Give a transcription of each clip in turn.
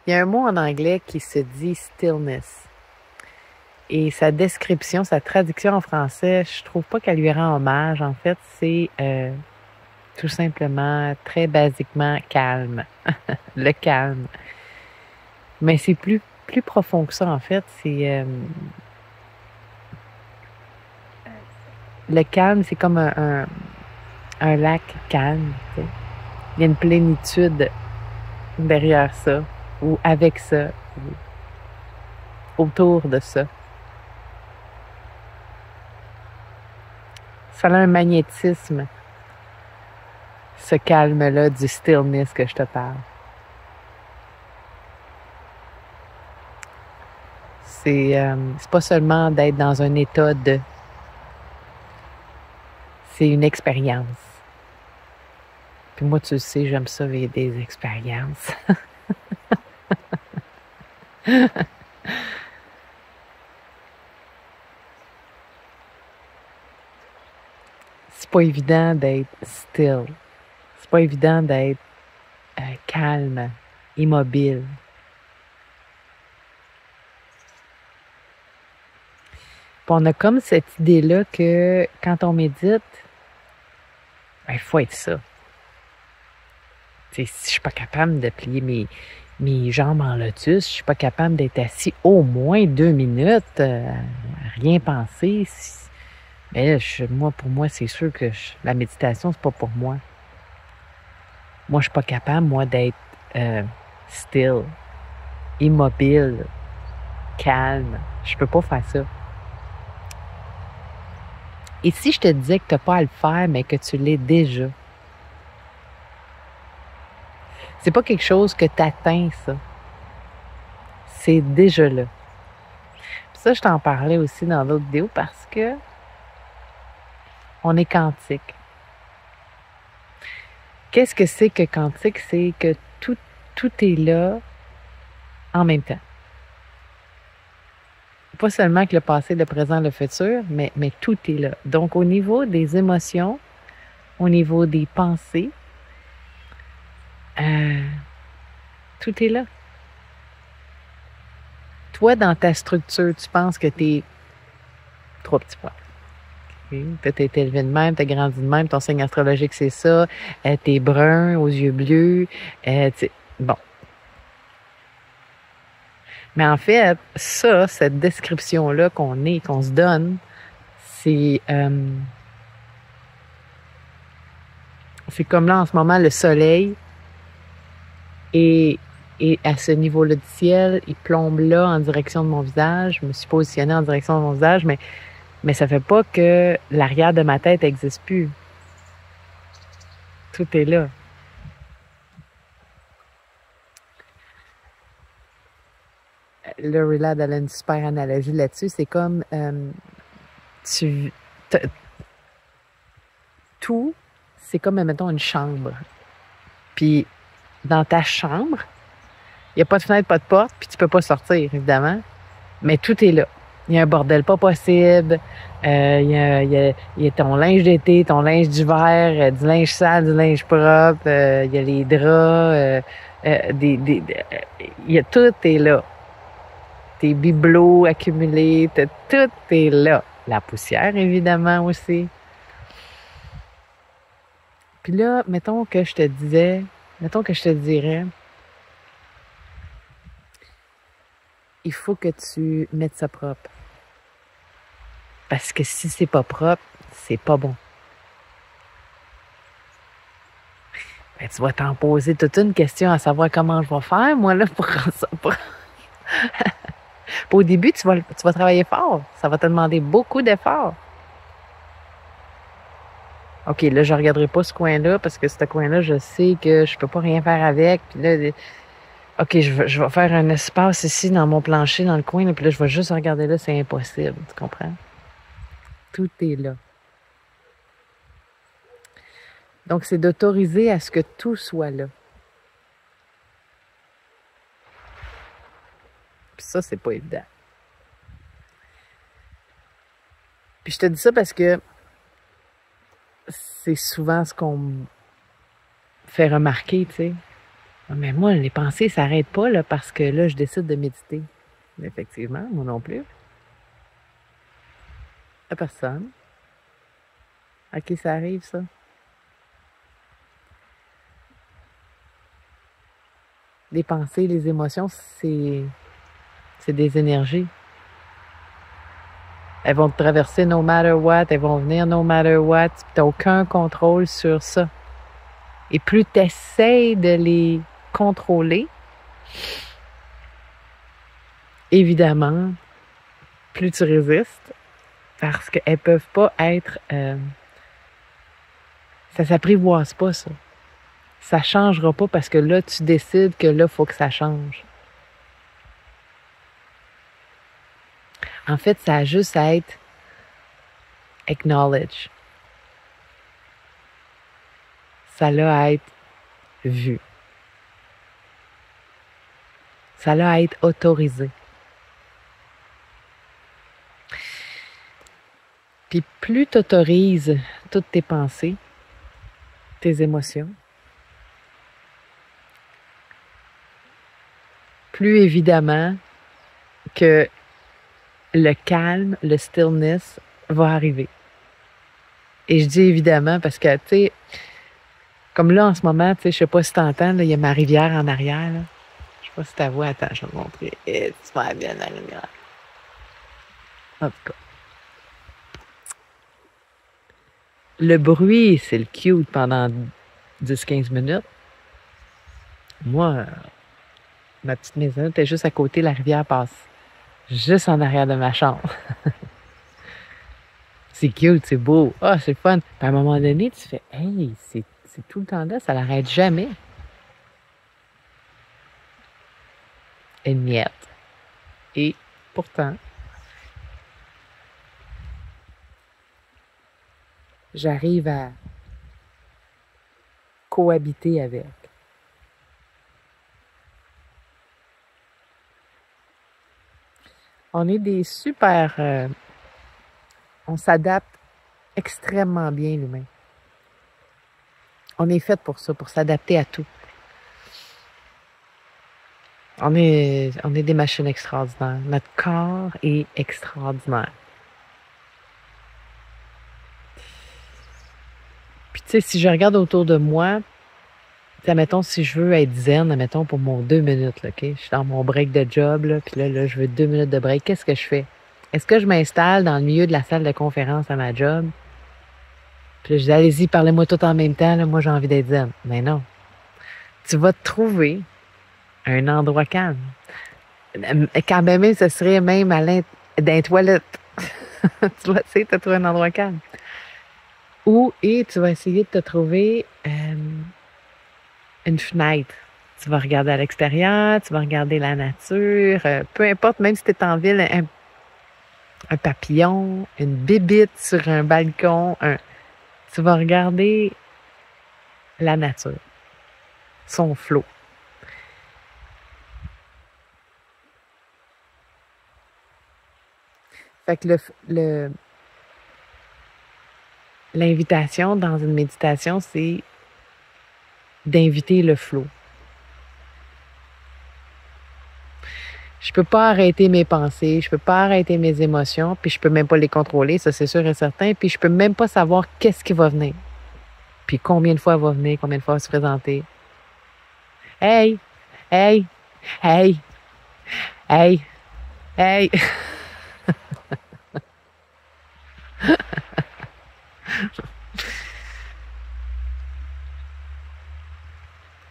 Il y a un mot en anglais qui se dit stillness. Et sa description, sa traduction en français, je trouve pas qu'elle lui rend hommage. En fait, c'est tout simplement, très basiquement, calme. Le calme. Mais c'est plus profond que ça, en fait. C'est le calme, c'est comme un lac calme. Tu sais. Il y a une plénitude derrière ça, ou avec ça, ou autour de ça. Ça a un magnétisme, ce calme-là du stillness que je te parle. C'est pas seulement d'être dans un état de... C'est une expérience. Puis moi, tu le sais, j'aime ça vivre des expériences. C'est pas évident d'être still. C'est pas évident d'être calme, immobile. Puis on a comme cette idée-là que quand on médite, il faut être ça. T'sais, si je suis pas capable de plier mes jambes en lotus, je suis pas capable d'être assis au moins 2 minutes, à rien penser. Mais là, pour moi, c'est sûr que la méditation, c'est pas pour moi. Moi, je suis pas capable, moi, d'être still, immobile, calme. Je peux pas faire ça. Et si je te disais que tu n'as pas à le faire, mais que tu l'es déjà? C'est pas quelque chose que tu atteins, ça. C'est déjà là. Puis ça, je t'en parlais aussi dans d'autres vidéos parce que on est quantique. Qu'est-ce que c'est que quantique? C'est que tout est là en même temps. Pas seulement que le passé, le présent, le futur, mais tout est là. Donc, au niveau des émotions, au niveau des pensées, tout est là. Toi, dans ta structure, tu penses que t'es 3 petits points. Okay? T'as été élevé de même, t'as grandi de même, ton signe astrologique, c'est ça. T'es brun, aux yeux bleus. Bon. Mais en fait, ça, cette description-là qu'on se donne, c'est comme là, en ce moment, le soleil est à ce niveau-là du ciel, il plombe là en direction de mon visage. Je me suis positionnée en direction de mon visage, mais ça fait pas que l'arrière de ma tête n'existe plus. Tout est là. Laurie Ladd, elle a une super analogie là-dessus. C'est comme tout, c'est comme, mettons, une chambre. Puis, dans ta chambre, il n'y a pas de fenêtre, pas de porte, puis tu peux pas sortir, évidemment. Mais tout est là. Il y a un bordel pas possible. Il y a ton linge d'été, ton linge d'hiver, du linge sale, du linge propre. Il y a les draps. Tout est là. Tes bibelots accumulés, tout est là. La poussière, évidemment, aussi. Puis là, mettons que je te dirais, il faut que tu mettes ça propre. Parce que si c'est pas propre, c'est pas bon. Ben, tu vas t'en poser toute une question à savoir comment je vais faire, moi, là, pour rendre ça propre. Au début, tu vas travailler fort. Ça va te demander beaucoup d'efforts. OK, là, je regarderai pas ce coin-là parce que ce coin-là, je sais que je peux pas rien faire avec. Puis là, OK, je vais faire un espace ici dans mon plancher, dans le coin, là, puis là, je vais juste regarder là, c'est impossible. Tu comprends? Tout est là. Donc, c'est d'autoriser à ce que tout soit là. Puis ça, c'est pas évident. Puis je te dis ça parce que c'est souvent ce qu'on me fait remarquer, tu sais. Mais moi, les pensées s'arrêtent pas là, parce que là, je décide de méditer. Effectivement, moi non plus. À personne. À qui ça arrive, ça? Les pensées, les émotions, c'est des énergies. Elles vont te traverser no matter what, elles vont venir no matter what. Tu n'as aucun contrôle sur ça. Et plus tu essaies de les contrôler, évidemment, plus tu résistes, parce qu'elles peuvent pas être... ça s'apprivoise pas, ça. Ça changera pas parce que là, tu décides que là, il faut que ça change. En fait, ça a juste à être acknowledge. Ça a à être vu. Ça a à être autorisé. Puis plus tu autorises toutes tes pensées, tes émotions, plus évidemment que le calme, le stillness va arriver. Et je dis évidemment parce que, tu sais, comme là en ce moment, tu sais, je sais pas si t'entends, il y a ma rivière en arrière, là. Je sais pas si ta voix, attends, je vais te montrer. Et tu vas bien la rivière. En tout cas. Le bruit, c'est le cute pendant 10-15 minutes. Moi, ma petite maison était juste à côté, la rivière passe juste en arrière de ma chambre. C'est cute, c'est beau. Ah, c'est fun. Puis à un moment donné, tu fais, hey, c'est tout le temps là, ça n'arrête jamais. Et niet. Et pourtant, j'arrive à cohabiter avec. On est des super... on s'adapte extrêmement bien, l'humain. On est fait pour ça, pour s'adapter à tout. On est des machines extraordinaires. Notre corps est extraordinaire. Puis tu sais, si je regarde autour de moi, admettons, si je veux être zen, admettons, pour mon 2 minutes, là, OK? Je suis dans mon break de job, là, puis là, je veux 2 minutes de break. Qu'est-ce que je fais? Est-ce que je m'installe dans le milieu de la salle de conférence à ma job? Puis là, je dis, allez-y, parlez-moi tout en même temps, là, moi, j'ai envie d'être zen. Mais non. Tu vas te trouver un endroit calme. Quand même, ce serait même dans les toilettes. Tu vas essayer de te trouver un endroit calme. Et tu vas essayer de te trouver une fenêtre. Tu vas regarder à l'extérieur, tu vas regarder la nature, peu importe, même si tu es en ville, un papillon, une bébite sur un balcon, tu vas regarder la nature, son flot. Fait que l'invitation dans une méditation, c'est d'inviter le flot. Je peux pas arrêter mes pensées, je peux pas arrêter mes émotions, puis je peux même pas les contrôler, ça c'est sûr et certain, puis je peux même pas savoir qu'est-ce qui va venir. Puis combien de fois elle va venir, combien de fois elle va se présenter. Hey! Hey! Hey! Hey! Hey!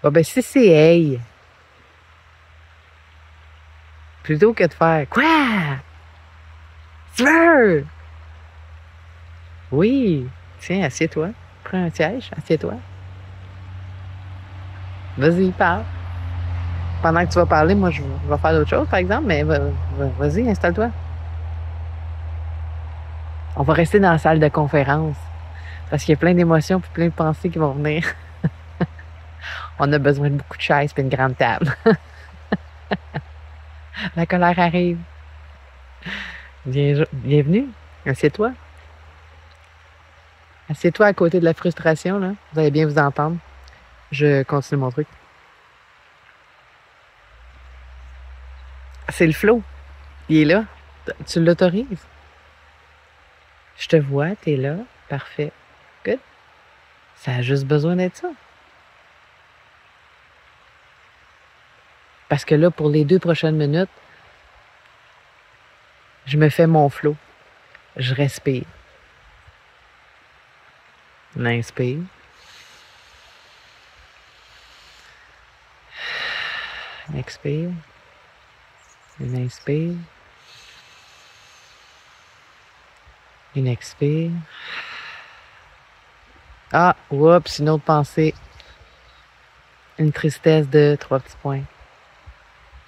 Bon, ben, si c'est hey, plutôt que de faire quoi? Tu veux? Oui. Tiens, assieds-toi. Prends un siège, assieds-toi. Vas-y, parle. Pendant que tu vas parler, moi, je vais faire d'autres choses, par exemple, mais vas-y, installe-toi. On va rester dans la salle de conférence parce qu'il y a plein d'émotions et plein de pensées qui vont venir. On a besoin de beaucoup de chaises et une grande table. La colère arrive. Bienvenue. Assieds-toi. Assieds-toi à côté de la frustration, là. Vous allez bien vous entendre. Je continue mon truc. C'est le flow. Il est là. Tu l'autorises. Je te vois, t'es là. Parfait. Good. Ça a juste besoin d'être ça. Parce que là, pour les 2 prochaines minutes, je me fais mon flow. Je respire. On inspire. On expire. On inspire. On expire. Ah, oups, une autre pensée. Une tristesse de 3 petits points.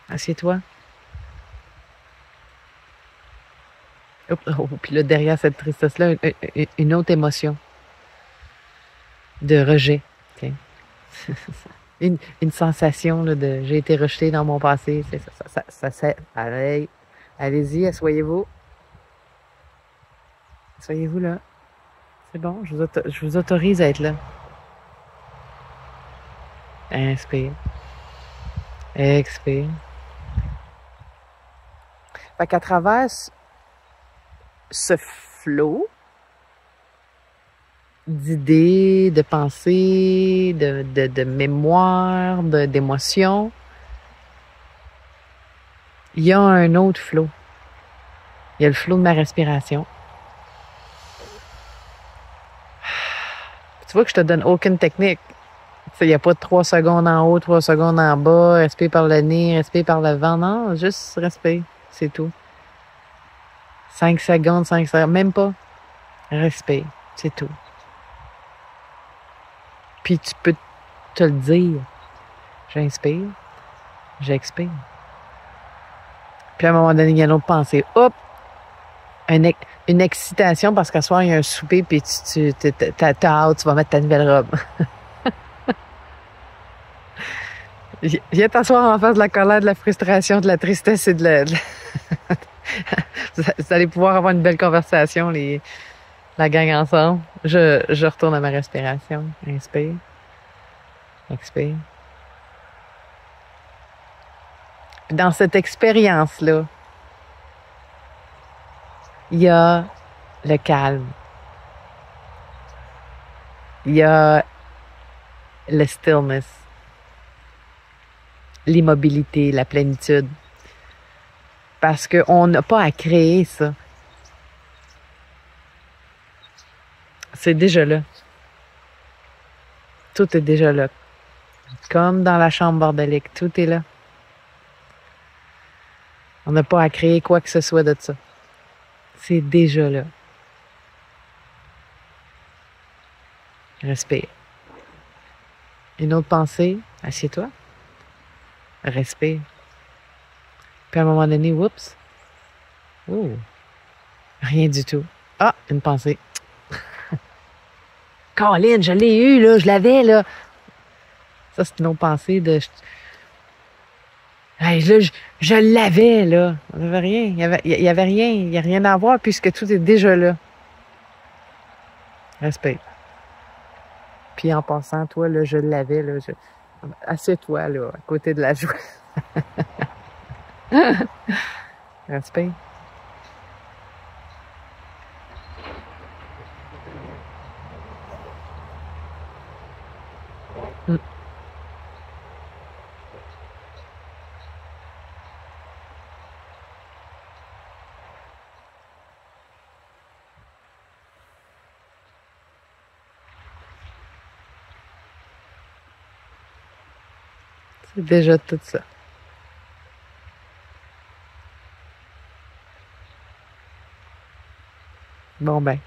Assieds-toi. Oh, puis là, derrière cette tristesse-là, une autre émotion de rejet. Okay. une sensation là, de j'ai été rejeté dans mon passé. C'est ça. Allez-y, asseyez-vous. Asseyez-vous là. C'est bon, je vous autorise à être là. Inspire. Expire. Fait qu'à travers ce flot d'idées, de pensées, de mémoire, d'émotions, il y a un autre flot. Il y a le flot de ma respiration. Tu vois que je te donne aucune technique. Il n'y a pas de 3 secondes en haut, 3 secondes en bas, respire par le nez, respire par le vent. Non, juste respire. C'est tout. 5 secondes, même pas. Respire. C'est tout. Puis tu peux te le dire. J'inspire. J'expire. Puis à un moment donné, il y a une autre pensée. Hop! Une excitation parce qu'à soir, il y a un souper puis t'as hâte, tu vas mettre ta nouvelle robe. Viens t'asseoir en face de la colère, de la frustration, de la tristesse et vous allez pouvoir avoir une belle conversation, la gang ensemble. Je retourne à ma respiration. Inspire. Expire. Puis dans cette expérience-là, il y a le calme. Il y a le stillness. L'immobilité, la plénitude. Parce qu'on n'a pas à créer ça. C'est déjà là. Tout est déjà là. Comme dans la chambre bordélique, tout est là. On n'a pas à créer quoi que ce soit de ça. C'est déjà là. Respire. Une autre pensée, assieds-toi. Respire. Puis à un moment donné, oups. Oh. Rien du tout. Ah, une pensée. Colin, je l'ai eu, là, je l'avais, là. Ça, c'est une autre pensée de... Hey, là, je l'avais, là. Il n'y avait rien. Il y avait rien. Il n'y a rien à voir puisque tout est déjà là. Respire. Puis en passant, toi, là, je l'avais, là. Assieds-toi, là, à côté de la joie. Respire. C'est déjà tout ça. Bon ben,